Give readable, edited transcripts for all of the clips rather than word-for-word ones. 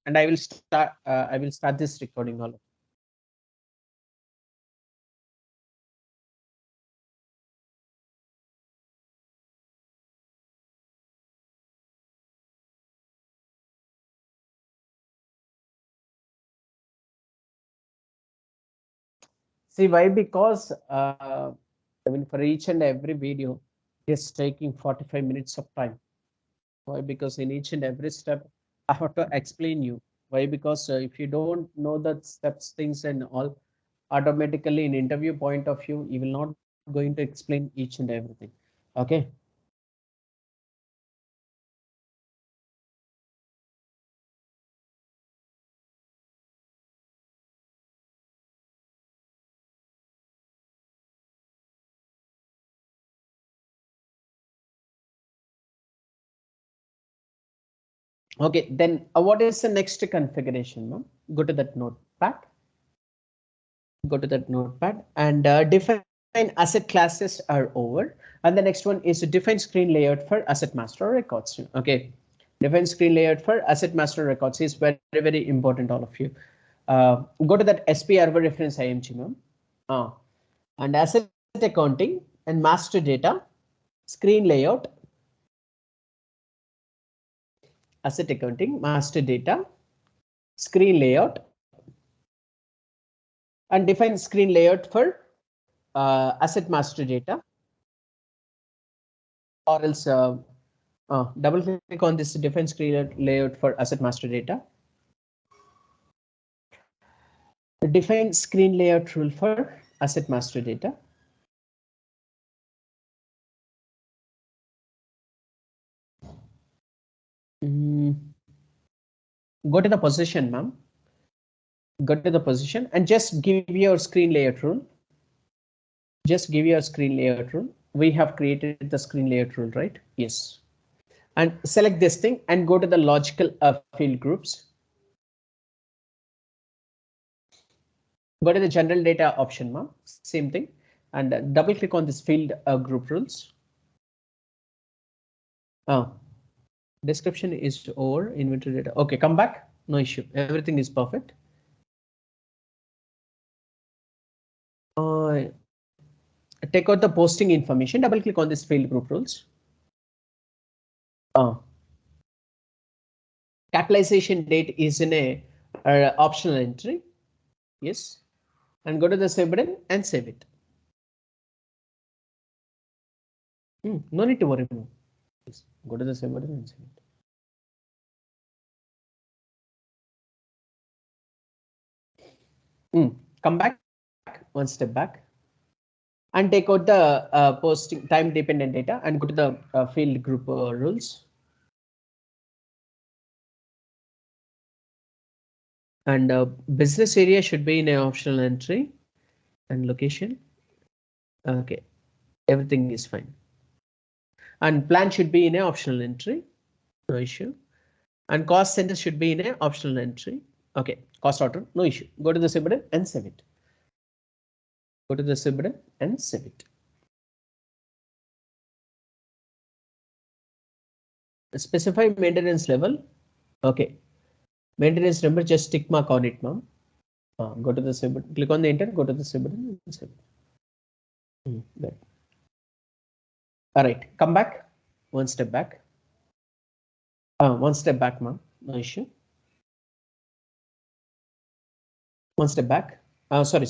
and I will start this recording all. See why? Because I mean, for each and every video, it's taking 45 minutes of time. Why? Because in each and every step, I have to explain you. Why? Because if you don't know the steps, things and all, automatically in interview point of view, you will not going to explain each and everything. Okay. Okay, then what is the next configuration? No? Go to that notepad. Go to that notepad and define asset classes are over. And the next one is to define screen layout for asset master records. Okay, define screen layout for asset master records is very, very important, all of you. Go to that SPRV reference IMG, ma'am. And asset accounting and master data, screen layout, asset accounting, master data, screen layout, and define screen layout for asset master data, or else double click on this define screen layout for asset master data. Define screen layout rule for asset master data. Go to the position, ma'am. Go to the position and just give your screen layout rule. Just give your screen layout rule. We have created the screen layout rule, right? Yes. And select this thing and go to the logical field groups. Go to the general data option, ma'am. Same thing. And double click on this field group rules. Description is over. Inventory data. Okay, come back. No issue. Everything is perfect. Take out the posting information. Double click on this field group rules. Capitalization date is in a optional entry. Yes. And go to the save button and save it. No need to worry. Yes. Go to the save button and save it. Come back, one step back, and take out the posting time dependent data and go to the field group rules. And business area should be in an optional entry and location. Okay, everything is fine. And plan should be in an optional entry. No issue. And cost center should be in an optional entry. Okay, cost order, no issue. Go to the save button and save it. Go to the save button and save it. Specify maintenance level. Okay, maintenance number, just tick mark on it, ma'am. Go to the save button, click on the enter, go to the save button and save it. Good. All right, come back, one step back. One step back, ma'am, no issue. One step back. Sorry.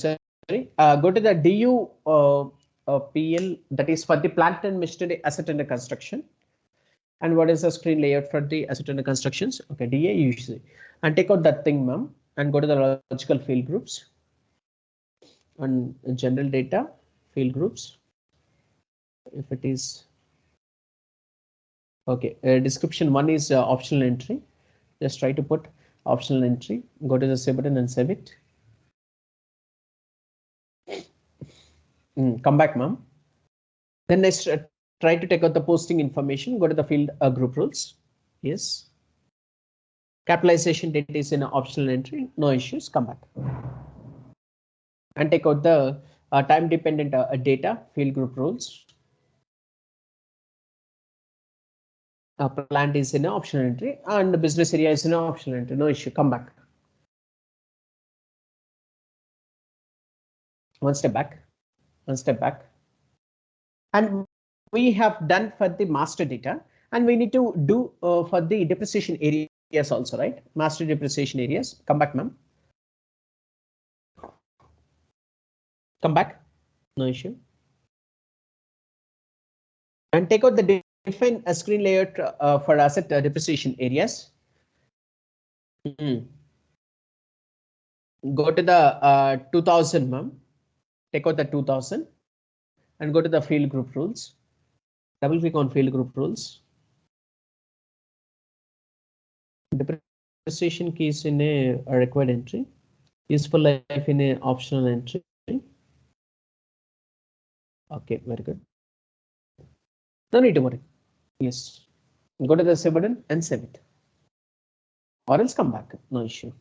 Go to the DU PL, that is for the plant and machinery asset under construction. And what is the screen layout for the asset under constructions? Okay, DA usually. And take out that thing, ma'am, and go to the logical field groups and general data field groups. If it is okay, description one is optional entry. Just try to put optional entry. Go to the save button and save it. Come back, ma'am. Then next, try to take out the posting information. Go to the field group rules. Yes. Capitalization date is in an optional entry. No issues. Come back. And take out the time dependent data field group rules. Plant is in an optional entry and the business area is in an optional entry. No issue. Come back. One step back. One step back. And we have done for the master data, and we need to do for the depreciation areas also, right? Master depreciation areas. Come back, ma'am. Come back. No issue. And take out the define a screen layout for asset depreciation areas. Go to the 2000, ma'am. Take out the 2000 and go to the field group rules. Double click on field group rules. Depreciation keys in a required entry. Useful life in a optional entry. Okay, very good. No need to worry. Yes. Go to the save button and save it. Or else come back. No issue.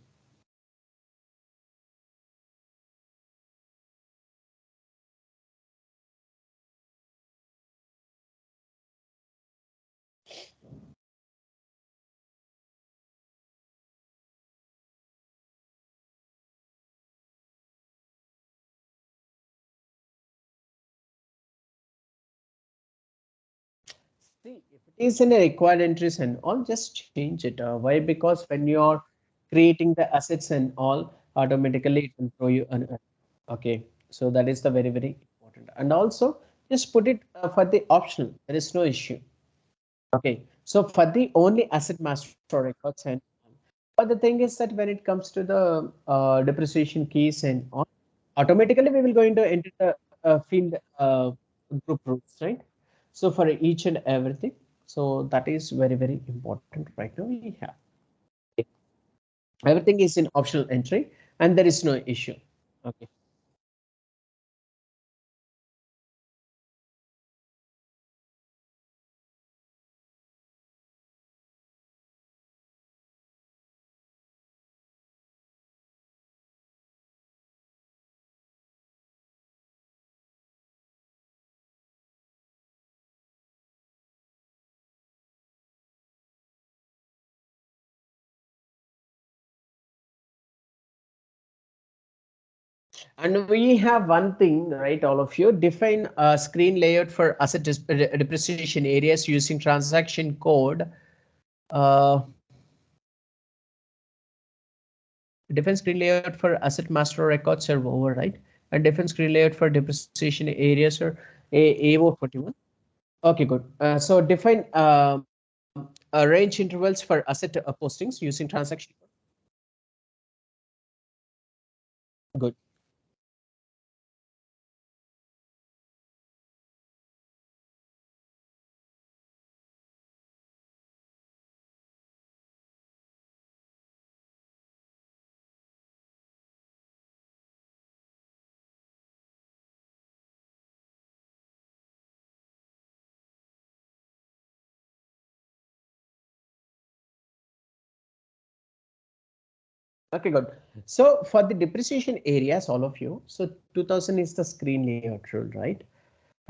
See, if it is in a required entries and all, just change it. Why? Because when you're creating the assets and all, automatically it will throw you an error. Okay, so that is the very, very important. And also just put it for the optional. There is no issue. Okay, so for the only asset master records and but the thing is that when it comes to the depreciation keys and all, automatically we will going to enter the field group rules, right? So for each and everything, so that is very, very important. Right now we have everything is in optional entry and there is no issue. Okay. And we have one thing, right? All of you define a screen layout for asset depreciation areas using transaction code. Uh, Define screen layout for asset master records are over, right? And define screen layout for depreciation areas are AO41. Okay, good. So define range intervals for asset postings using transaction. Good. Okay, good. So for the depreciation areas, all of you, so 2000 is the screen layout rule, right?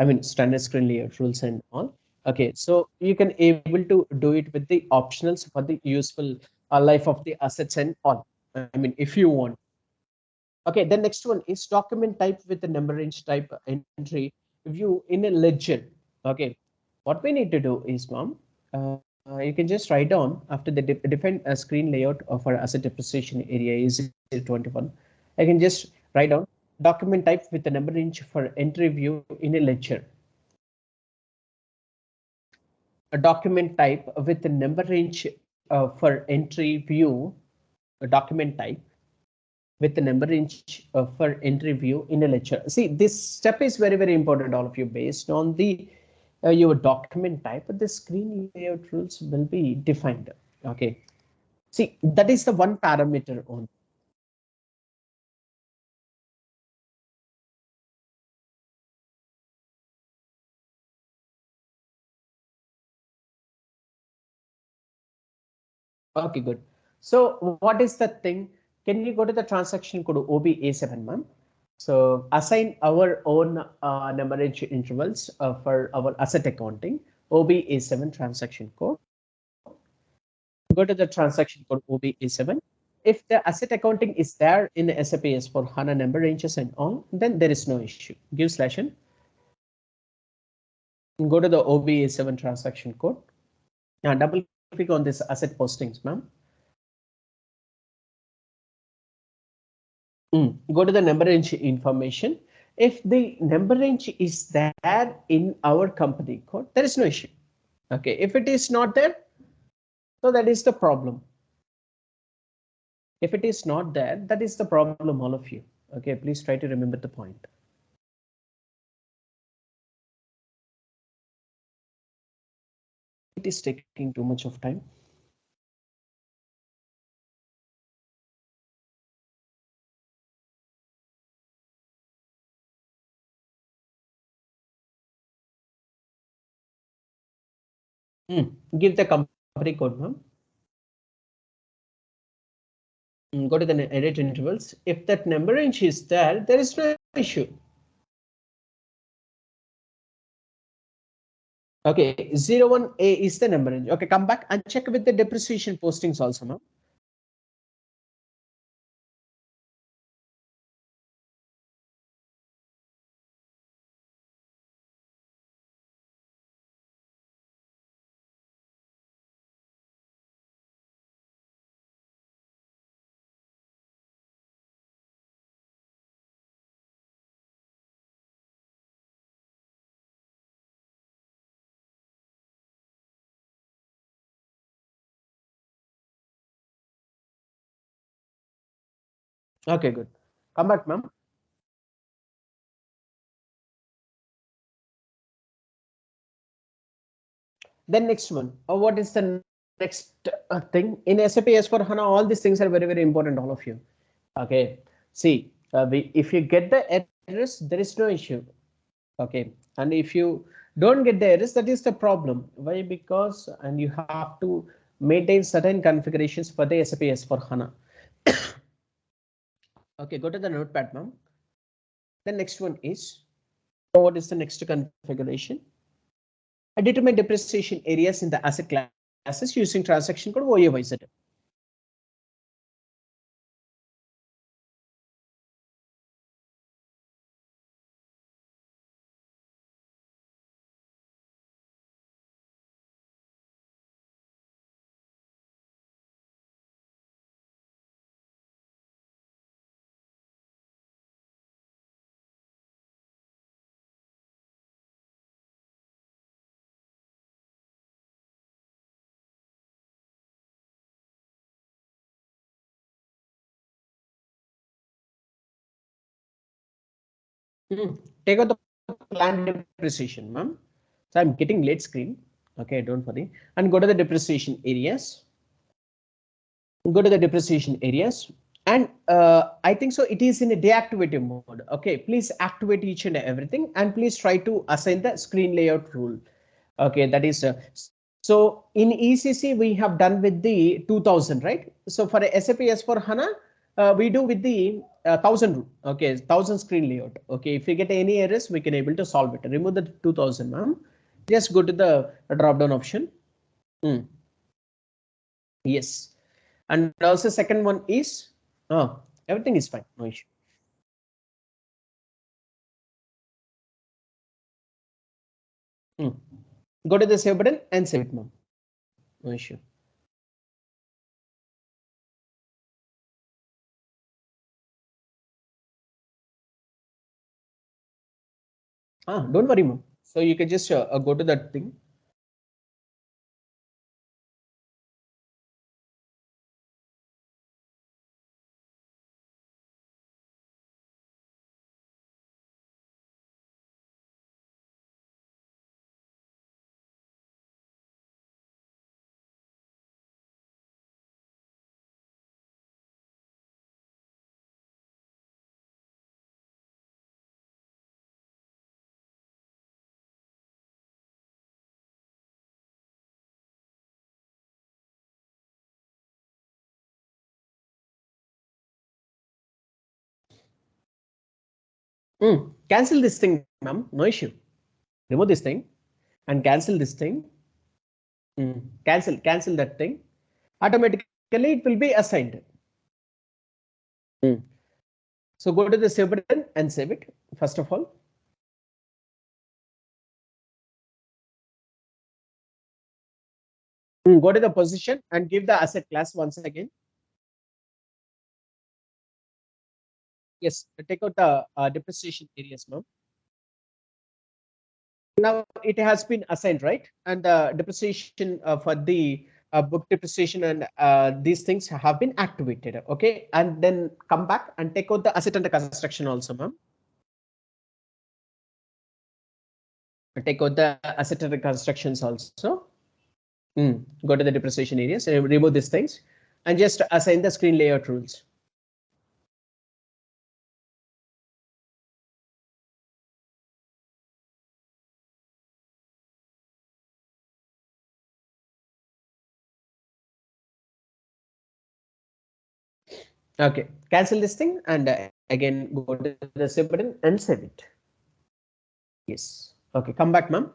I mean, standard screen layout rules and all. Okay, so you can able to do it with the optionals for the useful life of the assets and all. I mean, if you want. Okay, the next one is document type with the number range type entry view in a ledger. Okay, what we need to do is, mom, you can just write down after the define a screen layout of our asset depreciation area is 21. I can just write down document type with the number range for entry view in a ledger. A document type with the number range for entry view, a document type with the number range for entry view in a lecture. See, this step is very, very important, all of you. Based on the your document type, the screen layout rules will be defined. Okay. See, that is the one parameter on. Okay, good. So what is the thing? Can you go to the transaction code OBA7, ma'am? So assign our own number range intervals for our asset accounting, OBA7 transaction code. Go to the transaction code OBE7. If the asset accounting is there in the SAPS for HANA number ranges and all, then there is no issue. Give /n. Go to the OBE7 transaction code. Now double click on this asset postings, ma'am. Go to the number range information. If the number range is there in our company code, there is no issue. Okay, if it is not there, so that is the problem. If it is not there, that is the problem, all of you. Okay, please try to remember the point. It is taking too much of time. Give the company code, ma'am. Go to the edit intervals. If that number range is there, there is no issue. Okay, 01A is the number range. Okay, come back and check with the depreciation postings also, ma'am. Okay, good. Come back, ma'am. Then next one. What is the next thing in SAP S4 HANA? All these things are very, very important, all of you. Okay. See, if you get the errors, there is no issue. Okay. And if you don't get the errors, that is the problem. Why? Because and you have to maintain certain configurations for the SAP S4 HANA. Okay, go to the notepad, ma'am. The next one is what is the next configuration? I determine depreciation areas in the asset classes using transaction code OAYZ. Take out the plan depreciation, ma'am. So I'm getting late screen. Okay, don't worry. And go to the depreciation areas. Go to the depreciation areas. And I think so it is in a deactivative mode. Okay, please activate each and everything and please try to assign the screen layout rule. Okay, that is so in ECC we have done with the 2000, right? So for SAP S4 HANA, we do with the 1000. Okay, 1000 screen layout. Okay, if we get any errors, we can able to solve it. Remove the 2000, ma'am. Just go to the drop down option. Yes, and also second one is everything is fine, no issue. Go to the save button and save it, ma'am. No issue. Don't worry, ma'am. So you can just go to that thing. Cancel this thing, ma'am. No issue. Remove this thing and cancel this thing. Cancel that thing automatically it will be assigned. So go to the save button and save it first of all. Go to the position and give the asset class once again. Yes, take out the depreciation areas, ma'am. Now it has been assigned, right? And depreciation for the book depreciation and these things have been activated. Okay, and then come back and take out the asset under construction also, ma'am. Take out the asset under constructions also. Go to the depreciation areas and remove these things and just assign the screen layout rules. Okay, cancel this thing and again go to the save button and save it. Yes. Okay, come back, ma'am.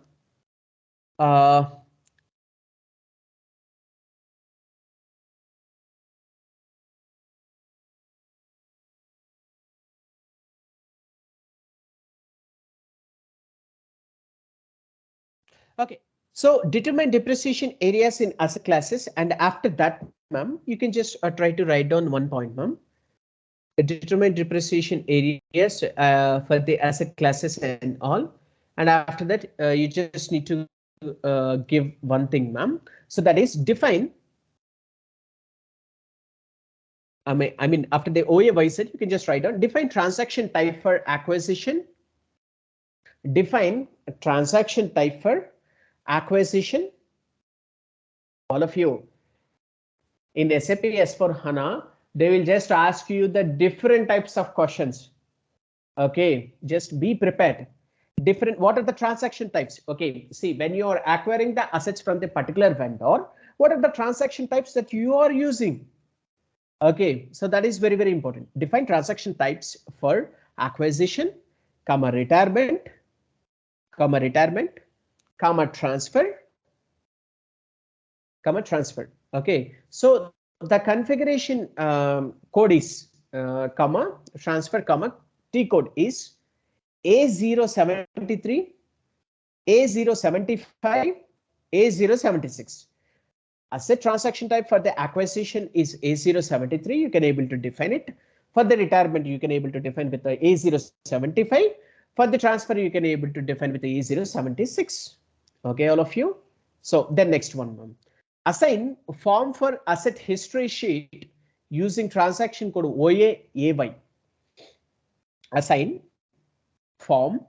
Okay, so determine depreciation areas in asset classes, and after that, ma'am, you can just try to write down one point, ma'am. Determine depreciation areas for the asset classes and all, and after that, you just need to give one thing, ma'am. So that is define. I mean, after the OA wizard, you can just write down define transaction type for acquisition. Define transaction type for acquisition. All of you in SAP S4 HANA, they will just ask you the different types of questions. Okay, just be prepared. Different, what are the transaction types? Okay, see, when you are acquiring the assets from the particular vendor, what are the transaction types that you are using? Okay, so that is very, very important. Define transaction types for acquisition, retirement, transfer, transfer. Okay, so the configuration code is transfer, T code is A073, A075, A076. Asset transaction type for the acquisition is A073. You can able to define it. For the retirement, you can able to define with the A075. For the transfer, you can able to define with the A076. Okay, all of you. So the next one, assign form for asset history sheet using transaction code OA-AY. Assign form.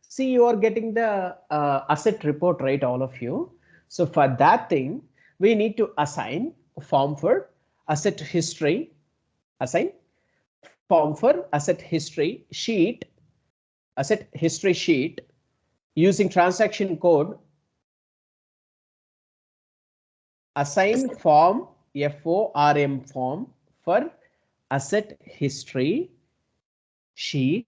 See, you are getting the asset report, right, all of you. So for that thing, we need to assign form for asset history. Assign form for asset history sheet. Asset history sheet using transaction code. Assign form FORM form for asset history sheet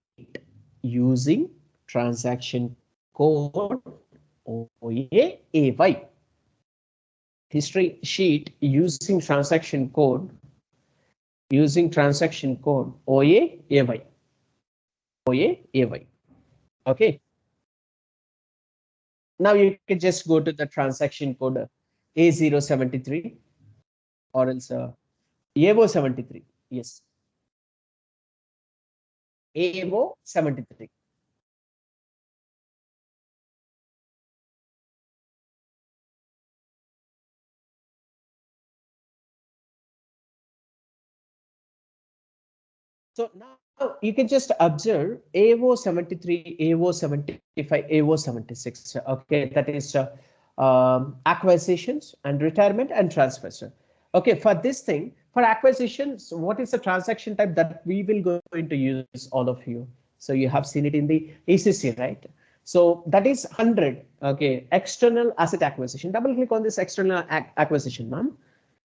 using transaction code OA-AY. History sheet using transaction code OA-AY. OA-AY. Okay. Now you can just go to the transaction code A073 or else AO73. Yes. AO73. So now you can just observe AO73, AO75, AO76. Okay, that is acquisitions and retirement and transfers. Okay, for this thing, for acquisitions, what is the transaction type that we will going to use, all of you? So you have seen it in the ACC, right? So that is 100. Okay, external asset acquisition. Double click on this external acquisition, ma'am.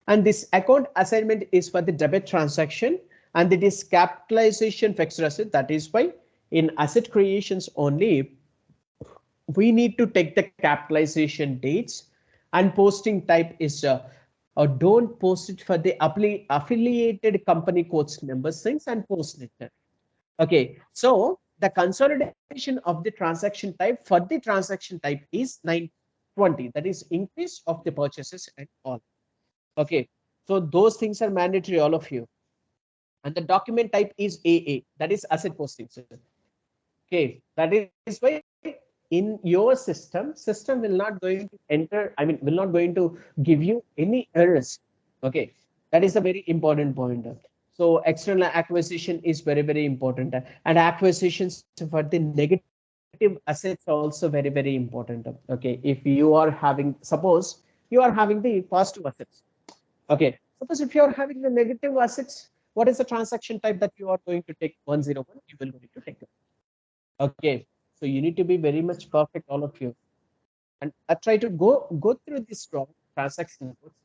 And this account assignment is for the debit transaction, and it is capitalization fixed asset. That is why in asset creations only, we need to take the capitalization dates, and posting type is or don't post it for the affiliated company codes numbers things and post it. Okay, so the consolidation of the transaction type for the transaction type is 920, that is increase of the purchases and all. Okay, so those things are mandatory, all of you. And the document type is AA, that is asset posting. Okay, that is why in your system will not going to enter, I mean, will not going to give you any errors. Okay, that is a very important point. So external acquisition is very, very important. And acquisitions for the negative assets are also very, very important. Okay, if you are having, suppose you are having the positive assets. Okay, suppose if you are having the negative assets, what is the transaction type that you are going to take? 101, you will going to take it. Okay, so you need to be very much perfect, all of you. And I try to go through this strong transaction codes.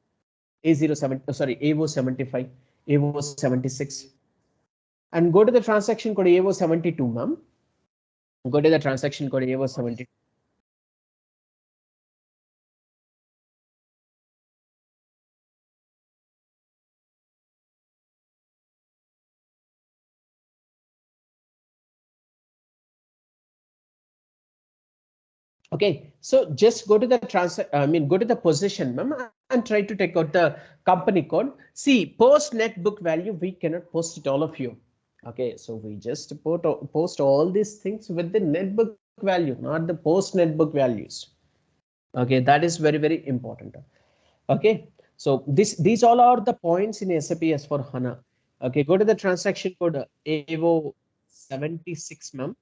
A07, sorry, AO75, AO76, and go to the transaction code AO72, ma'am. Go to the transaction code AO72. Okay, so just go to the go to the position, ma'am, and try to take out the company code. See, post net book value, we cannot post it, all of you. Okay, so we just post all these things with the net book value, not the post net book values. Okay, that is very, very important. Okay, so these all are the points in SAP as for HANA. Okay, go to the transaction code AVO 76, ma'am.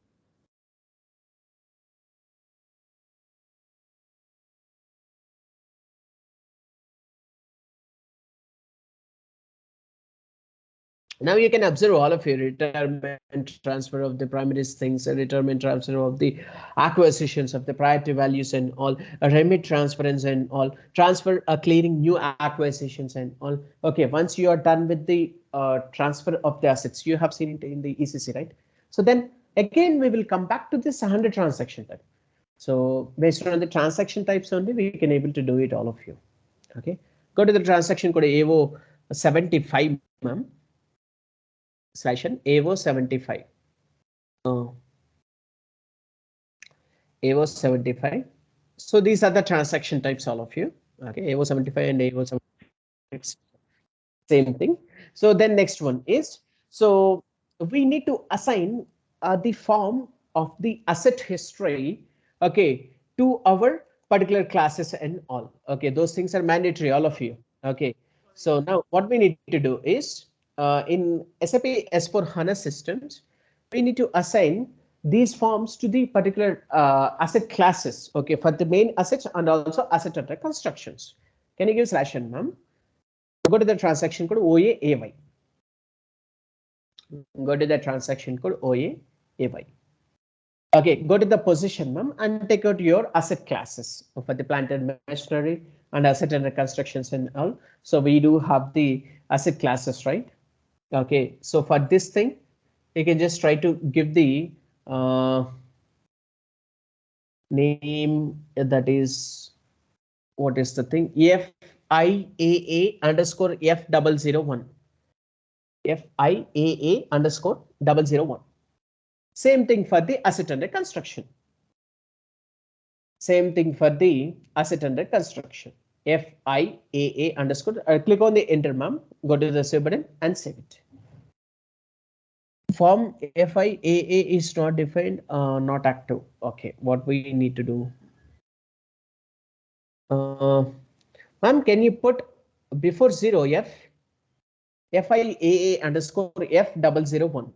Now you can observe all of your retirement transfer of the primary things, retirement transfer of the acquisitions of the priority values and all, remit transference and all, transfer clearing new acquisitions and all. Okay, once you are done with the transfer of the assets, you have seen it in the ECC, right? So then again we will come back to this 100 transaction type. So based on the transaction types only, we can able to do it, all of you. Okay, go to the transaction code AO 75, ma'am. /n AO75. AO75. So these are the transaction types, all of you. Okay, AO75 and AO76, same thing. So then next one is, so we need to assign the form of the asset history, okay, to our particular classes and all. Okay, those things are mandatory, all of you. Okay, so now what we need to do is in SAP S/4HANA systems, we need to assign these forms to the particular asset classes, okay, for the main assets and also asset under constructions. Can you give /n, ma'am? Go to the transaction code OAAY. Go to the transaction code OAAY. Okay, go to the position, ma'am, and take out your asset classes for the plant and machinery and asset under constructions and all. So we do have the asset classes, right? Okay, so for this thing, you can just try to give the name, that is, what is the thing? FIAA underscore F001. FIAA underscore 001. Same thing for the asset under construction. Same thing for the asset under construction. FIAA underscore, click on the enter, ma'am. Go to the save button and save it. Form FIAA is not defined, not active. Okay, what we need to do? Ma'am, can you put before 0 FIAA underscore F001?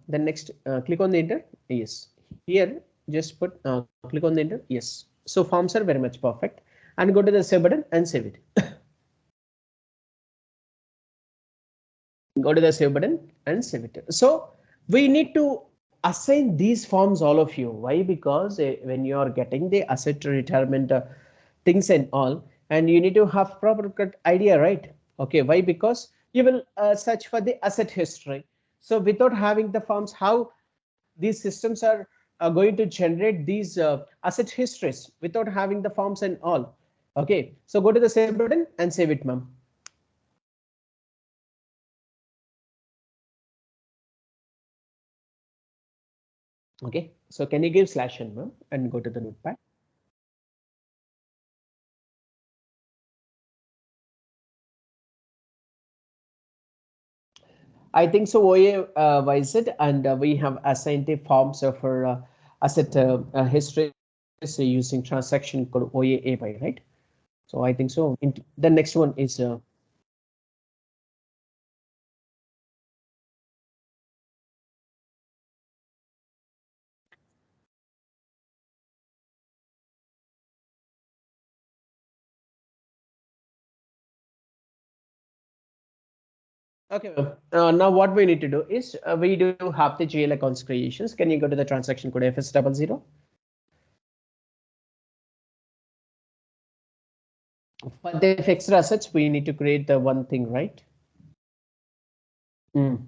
Then next, click on the enter. Yes, here just put click on the enter. Yes, so forms are very much perfect, and go to the save button and save it. Go to the save button and save it. So we need to assign these forms, all of you. Why? Because when you are getting the asset retirement things and all, and you need to have proper idea, right? Okay, why? Because you will search for the asset history. So without having the forms, how these systems are going to generate these asset histories without having the forms and all? Okay, so go to the save button and save it, ma'am. Okay, so can you give /n, ma'am, and go to the notepad? I think so. OA YZ, and we have assigned the forms for asset history using transaction code OA AY, right? So I think so. The next one is okay, ma'am. Now what we need to do is we do have the GL accounts creations. Can you go to the transaction code FS00? For the fixed assets, we need to create the one thing, right? Mm.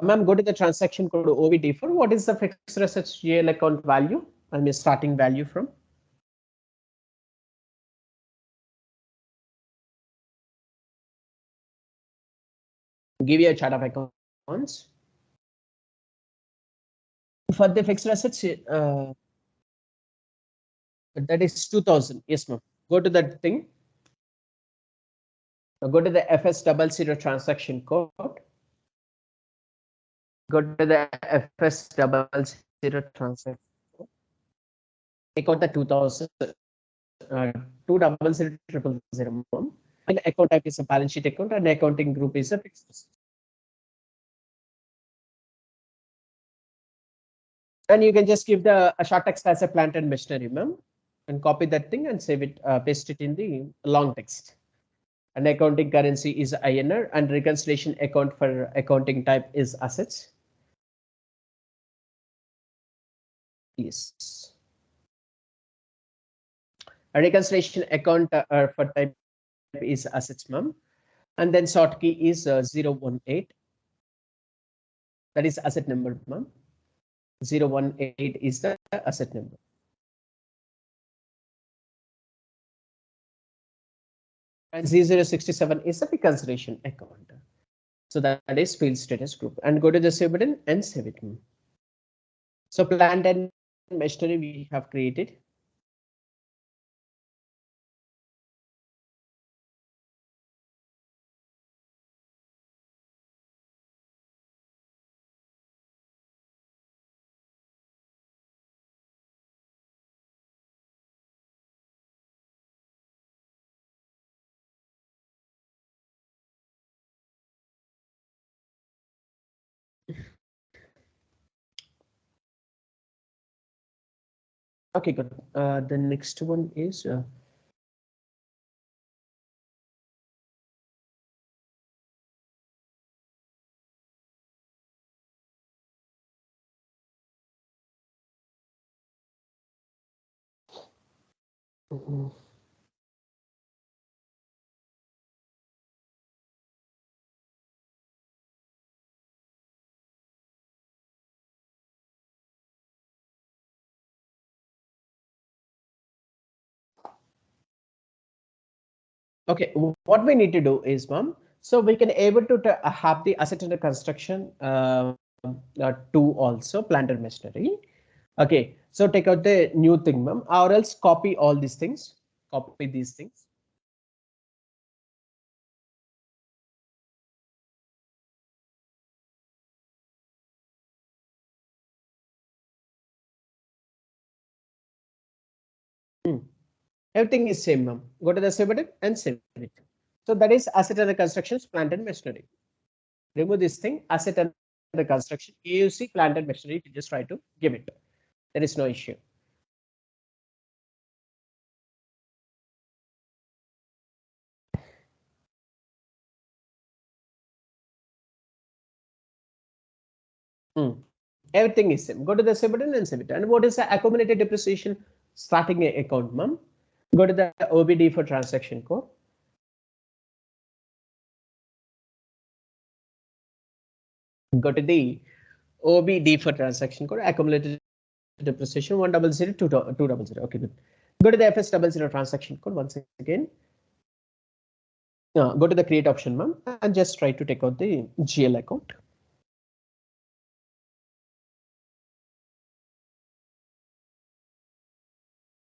Ma'am, go to the transaction code OVD4. What is the fixed assets GL account value? I mean, starting value from. Give you a chart of accounts. For the fixed assets, that is 2000. Yes, ma'am. Go to that thing. Go to the FS00 transaction code. Go to the FS00 transaction. Take out the 2000, 2000000, ma'am. And account type is a balance sheet account, and accounting group is a fixed asset. And you can just give the a short text as a plant and machinery, ma'am, and copy that thing and save it, paste it in the long text. And accounting currency is INR, and reconciliation account for accounting type is assets. Yes. A reconciliation account for type is assets, ma'am. And then sort key is 018. That is asset number, ma'am. 018 is the asset number. And Z067 is the reconciliation account. So that is field status group. And go to the save button and save it. So plant and machinery we have created. Okay, good. The next one is okay. What we need to do is, ma'am, so we can able to have the asset under construction to also plant and machinery. Okay, so take out the new thing, ma'am, or else copy all these things. Copy these things. Hmm. Everything is same, ma'am. Go to the save button and save it. So that is asset under constructions, plant and machinery. Remove this thing, asset under construction, AUC, plant and machinery. You just try to give it. There is no issue. Hmm. Everything is same. Go to the save button and save it. And what is the accumulated depreciation starting account, ma'am? Go to the OBD for transaction code. Go to the OBD for transaction code, accumulated depreciation 100 200. Okay, good. Go to the FS00 transaction code once again. Go to the create option, ma'am, and just try to take out the GL account.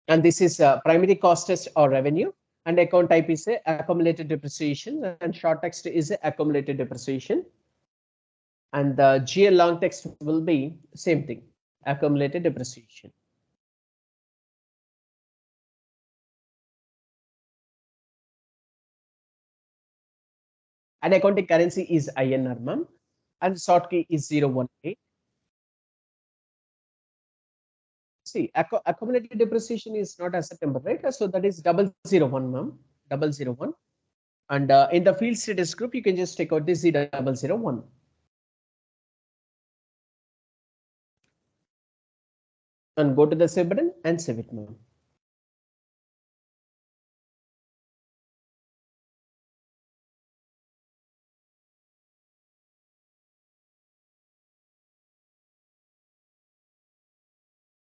And this is primary cost test or revenue, and account type is a accumulated depreciation, and short text is a accumulated depreciation. And the GL long text will be same thing, accumulated depreciation. And accounting currency is INR, ma'am, and short key is 018. See, accumulated depreciation is not asset number, right? So that is 001, ma'am, 001. And in the field status group, you can just take out this Z001. And go to the save button and save it, ma'am.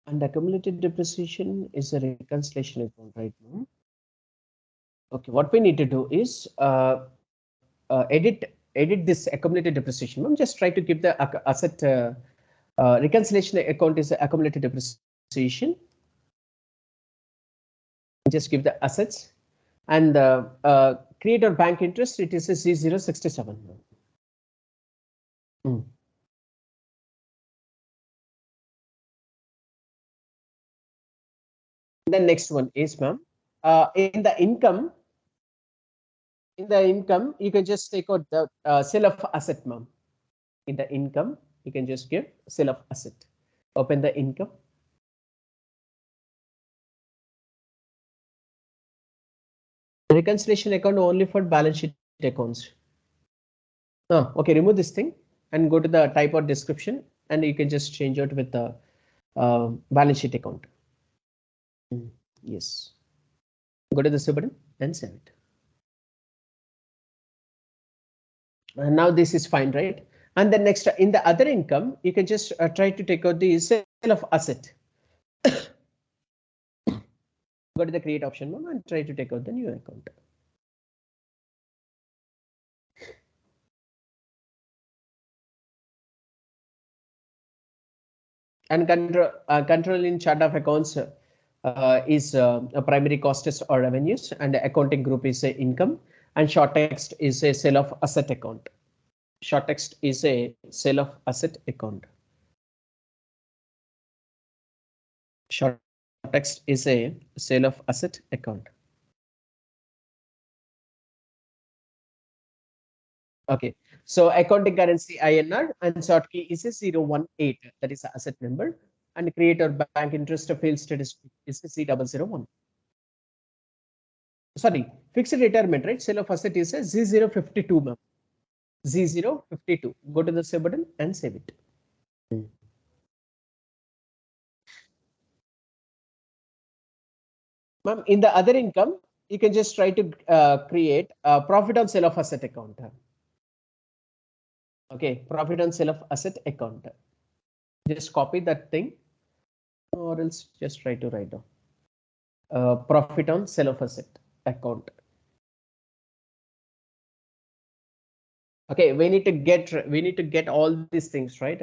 And accumulated depreciation is a reconciliation account, right now. Okay, what we need to do is edit this accumulated depreciation. Just try to give the asset reconciliation account is accumulated depreciation. Just give the assets, and create or bank interest. It is a Z067. The next one is, ma'am, in the income. In the income, you can just take out the sale of asset, ma'am. In the income, you can just give sale of asset. Open the income. Reconciliation account only for balance sheet accounts. Okay, remove this thing and go to the type or description, and you can just change it with the balance sheet account. Yes. Go to the save button and save it. And now this is fine, right? And then next, in the other income, you can just try to take out the sale of asset. Go to the create option, ma'am, and try to take out the new account. And control in chart of accounts is a primary costs or revenues, and the accounting group is a income, and short text is a sale of asset account. Short text is a sale of asset account. Short text is a sale of asset account. Okay, so accounting currency INR, and short key is a 018, that is the asset number, and create or bank interest of field status is a C001. Sorry, fixed retirement, right? Sale of asset is a Z052, ma'am. Z052. Go to the save button and save it. Ma'am, in the other income, you can just try to create a profit on sale of asset account. Okay, profit on sale of asset account. Just copy that thing, or else just try to write down profit on sale of asset account. Okay, we need to get all these things, right?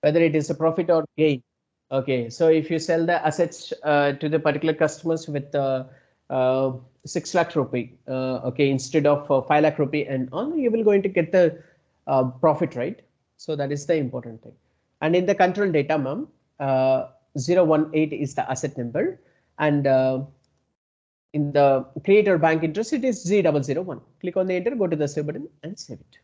Whether it is a profit or gain. Okay, so if you sell the assets to the particular customers with 6 lakh rupee, okay, instead of 5 lakh rupee and all, you will going to get the profit, right? So that is the important thing. And in the control data, ma'am, 018 is the asset number, and in the creator bank interest, it is Z001. Click on the enter, go to the save button and save it.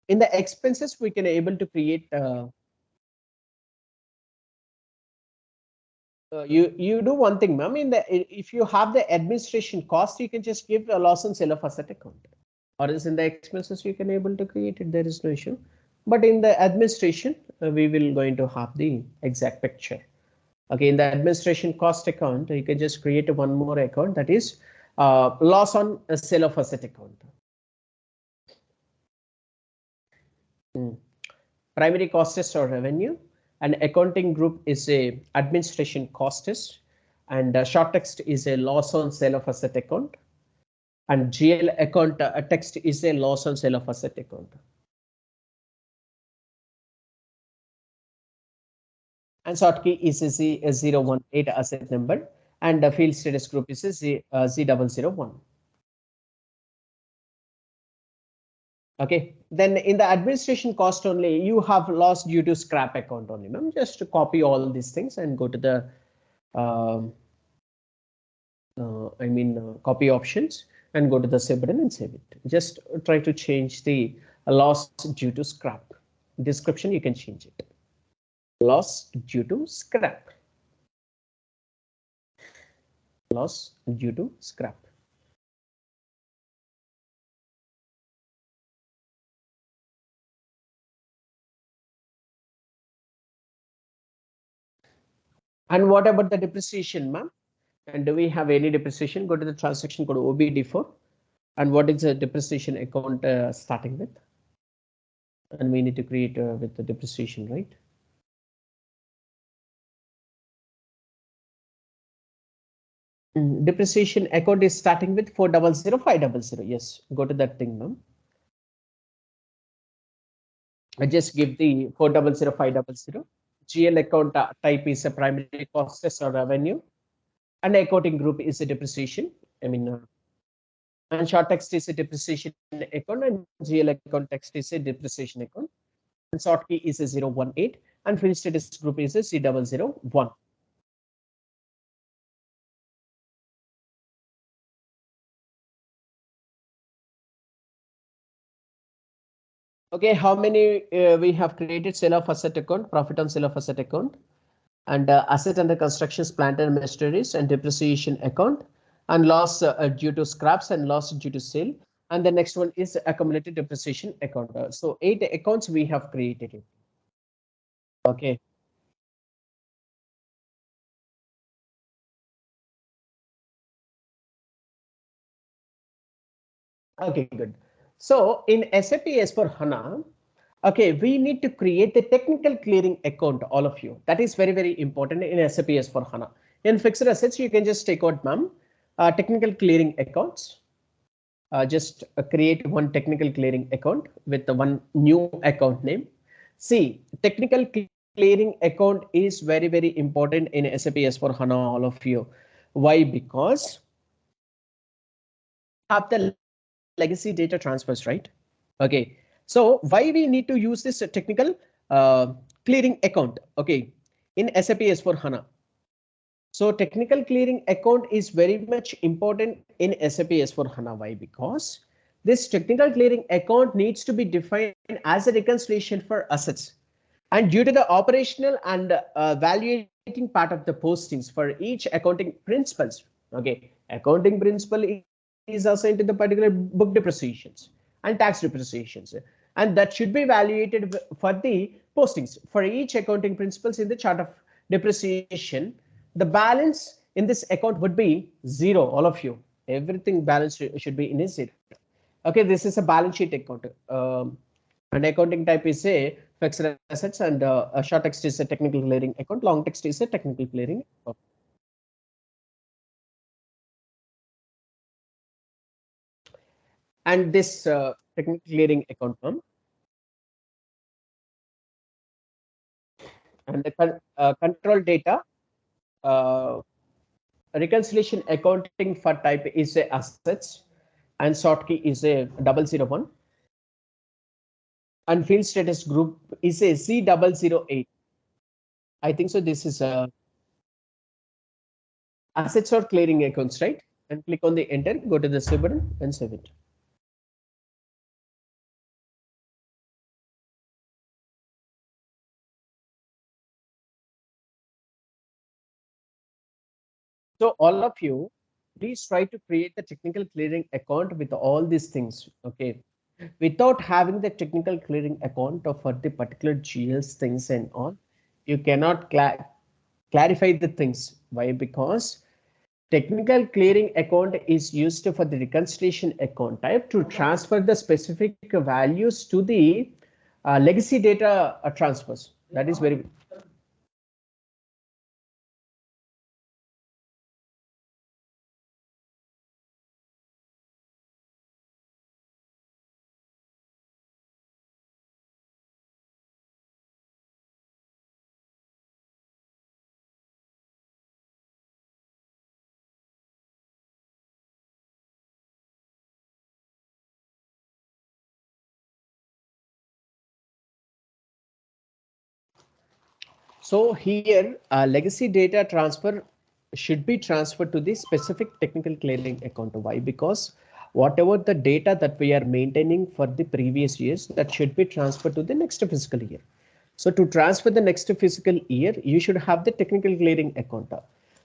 In the expenses, we can able to create you do one thing, ma'am. If you have the administration cost, you can just give a loss on sale of asset account. Or else in the expenses, you can able to create it. There is no issue. But in the administration, we will going to have the exact picture. Okay, in the administration cost account, you can just create one more account, that is loss on a sale of asset account. Primary costs or revenue, and accounting group is a administration costs, and short text is a loss on sale of asset account, and GL account text is a loss on sale of asset account. And short key is a Z018 asset number, and the field status group is a Z001. Okay, then in the administration cost only, you have loss due to scrap account only, ma'am. Just to copy all these things and go to the copy options and go to the save button and save it. Just try to change the loss due to scrap. Description, you can change it. Loss due to scrap. Loss due to scrap. And what about the depreciation, ma'am? And do we have any depreciation? Go to the transaction code OBD4. And what is the depreciation account starting with? And we need to create with the depreciation, right? Depreciation account is starting with 400,500. Yes, go to that thing, ma'am. I just give the 400,500. GL account type is a primary costs or revenue, and accounting group is a depreciation. And short text is a depreciation account, and GL account text is a depreciation account. And short key is a 018, and field status group is a C001. Okay, how many we have created? Sale of asset account, profit on sale of asset account, and asset under constructions, plant and machineries, and depreciation account, and loss due to scraps and loss due to sale. And the next one is accumulated depreciation account. So 8 accounts we have created. Okay. Okay, good. So in SAP S/4HANA, okay, we need to create the technical clearing account, all of you. That is very, very important in SAP S/4HANA. In fixed assets, you can just take out, ma'am, technical clearing accounts. Just create one technical clearing account with the one new account name. See, technical clearing account is very, very important in SAP S/4HANA, all of you. Why? Because have the legacy data transfers, right? Okay, so why we need to use this technical clearing account? Okay, in SAP S/4HANA. So technical clearing account is very much important in SAP S/4HANA. Why? Because this technical clearing account needs to be defined as a reconciliation for assets. And due to the operational and valuating part of the postings for each accounting principles, okay, accounting principle is assigned to the particular book depreciations and tax depreciations, and that should be evaluated for the postings for each accounting principles in the chart of depreciation. The balance in this account would be zero. All of you, everything balance should be in a zero. Okay, this is a balance sheet account. And accounting type is a fixed assets, and a short text is a technical clearing account. Long text is a technical clearing account. And this technical clearing account, and the control data uh, reconciliation accounting for type is a assets, and short key is a 001, and field status group is a Z008. I think so. This is assets or clearing accounts, right? And click on the enter, go to the save button and save it. So all of you, please try to create the technical clearing account with all these things. Okay. Without having the technical clearing account for the particular GLs things and all, you cannot clarify the things. Why? Because technical clearing account is used for the reconciliation account type to transfer the specific values to the legacy data transfers. That is very. So here, legacy data transfer should be transferred to the specific technical clearing account. Why? Because whatever the data that we are maintaining for the previous years, that should be transferred to the next fiscal year. So to transfer the next fiscal year, you should have the technical clearing account.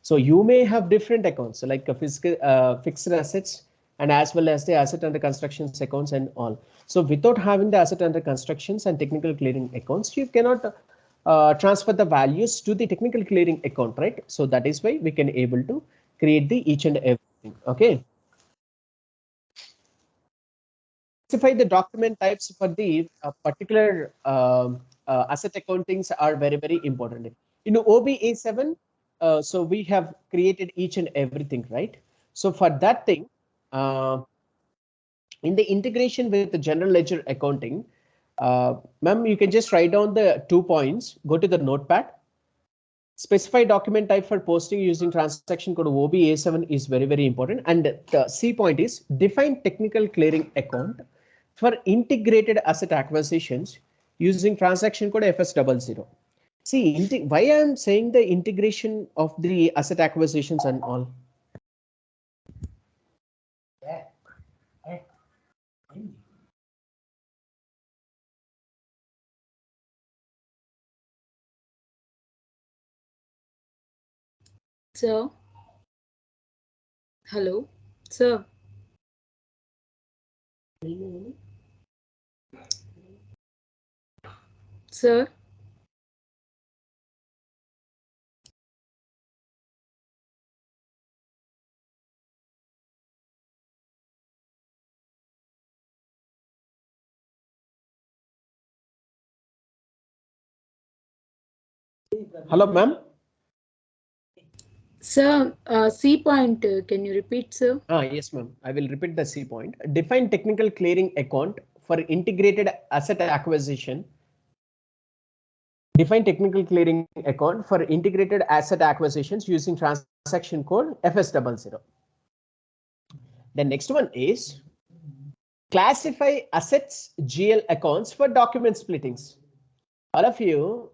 So you may have different accounts like a physical fixed assets and as well as the asset under constructions accounts and all. So without having the asset under constructions and technical clearing accounts, you cannot transfer the values to the technical clearing account, right? So that is why we can able to create the each and everything. Okay. Specify the document types for the particular asset accountings are very important. In OBA7, so we have created each and everything, right? So for that thing, in the integration with the general ledger accounting, ma'am, you can just write down the 2 points, go to the notepad. Specify document type for posting using transaction code OBA7 is very important. And the C point is define technical clearing account for integrated asset acquisitions using transaction code FS00. See, why I am saying the integration of the asset acquisitions and all. Sir, hello, sir. Sir, Hello, ma'am. sir, C point, can you repeat, sir? Yes, ma'am. I will repeat the C point. Define technical clearing account for integrated asset acquisition. Define technical clearing account for integrated asset acquisitions using transaction code FS00. The next one is classify assets GL accounts for document splittings. All of you,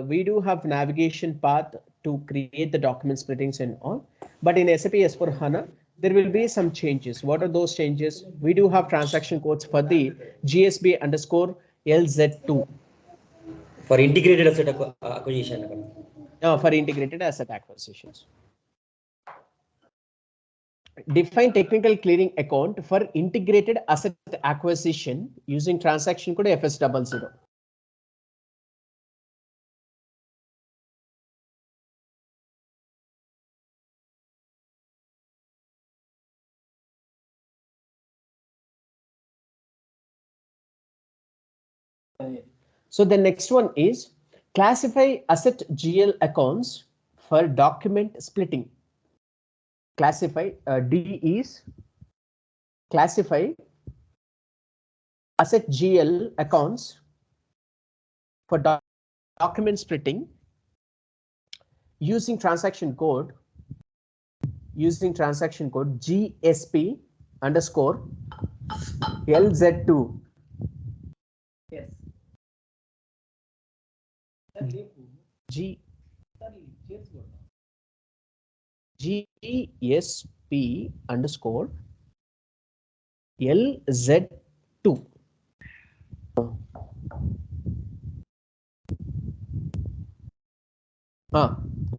we do have navigation path to create the document splittings and all, but in SAP S4 HANA, there will be some changes. What are those changes? We do have transaction codes for the GSB underscore LZ2. For integrated asset acquisition. For integrated asset acquisitions. Define technical clearing account for integrated asset acquisition using transaction code FS00. So the next one is classify asset GL accounts for document splitting. Classify D is classify asset GL accounts for document splitting using transaction code GSP underscore LZ2. Yes. GSP underscore LZ2.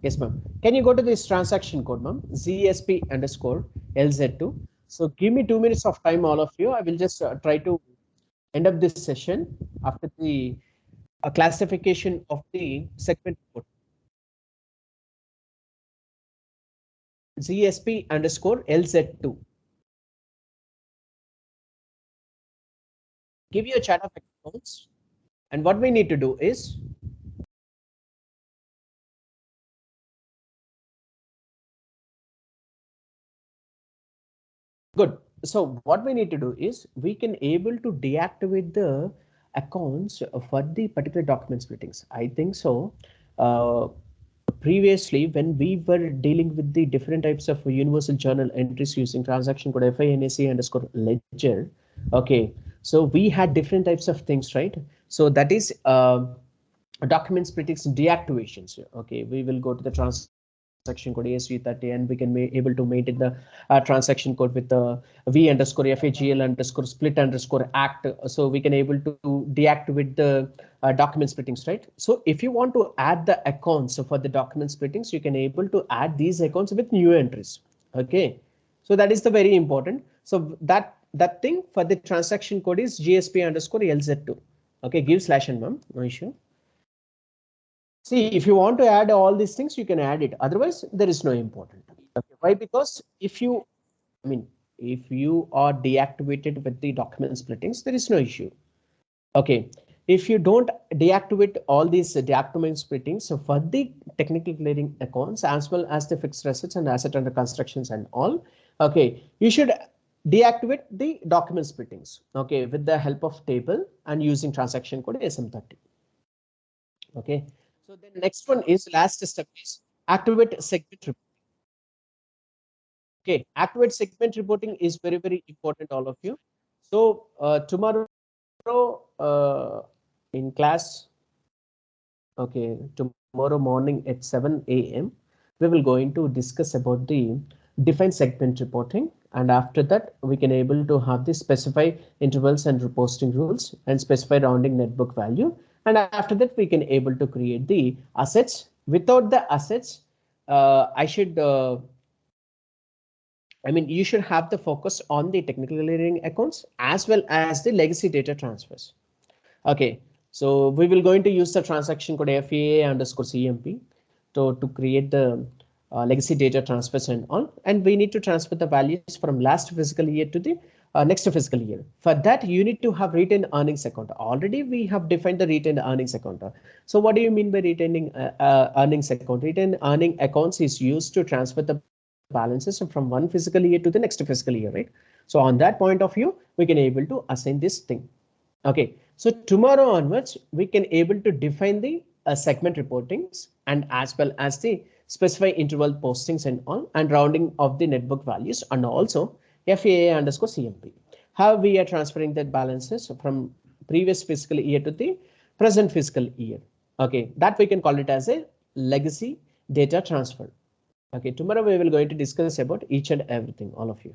Yes, ma'am. Can you go to this transaction code, ma'am? ZSP underscore LZ2. So give me 2 minutes of time, all of you. I will just try to end up this session after the classification of the segment code. ZSP underscore LZ2. Give you a chart of accounts. And what we need to do is good. So what we need to do is we can able to deactivate the accounts for the particular document splittings. I think so. Previously, when we were dealing with the different types of universal journal entries using transaction code FINAC_ledger, okay, so we had different types of things, right? So that is document splittings deactivations. Okay, we will go to the transaction code ASV30 and we can be able to maintain the transaction code with the V_FAGL_split_act. So we can able to deactivate the document splittings, right? So if you want to add the accounts for the document splittings, you can able to add these accounts with new entries. Okay, so that is the very important. So that thing for the transaction code is GSP_LZ2. Okay, give /n, ma'am, no issue. See, if you want to add all these things, you can add it. Otherwise, there is no important. Okay. Why? Because if you, I mean, if you are deactivated with the document splittings, there is no issue. Okay. If you don't deactivate all these document splittings, so for the technical clearing accounts as well as the fixed assets and asset under constructions and all, okay, you should deactivate the document splittings. Okay, with the help of table and using transaction code SM30. Okay. So the next one is last step is activate segment reporting. Okay, activate segment reporting is very, very important, all of you. So tomorrow in class, okay, tomorrow morning at 7 a.m. we will going to discuss about the define segment reporting, and after that we can able to have the specify intervals and reposting rules and specify rounding net book value, and after that we can able to create the assets. Without the assets, I mean, you should have the focus on the technical clearing accounts as well as the legacy data transfers. Okay, so we will going to use the transaction code FAA_CMP to create the legacy data transfers and all. And we need to transfer the values from last fiscal year to the next fiscal year. For that, you need to have retained earnings account. Already we have defined the retained earnings account. So what do you mean by retaining earnings account? Retained earning accounts is used to transfer the balances from one fiscal year to the next fiscal year, right? So on that point of view, we can able to assign this thing. Okay, so tomorrow onwards, we can able to define the segment reportings and as well as the specify interval postings and all and rounding of the netbook values and also FAA_CMP. How we are transferring that balances from previous fiscal year to the present fiscal year. Okay, that we can call it as a legacy data transfer. Okay, tomorrow we will going to discuss about each and everything, all of you.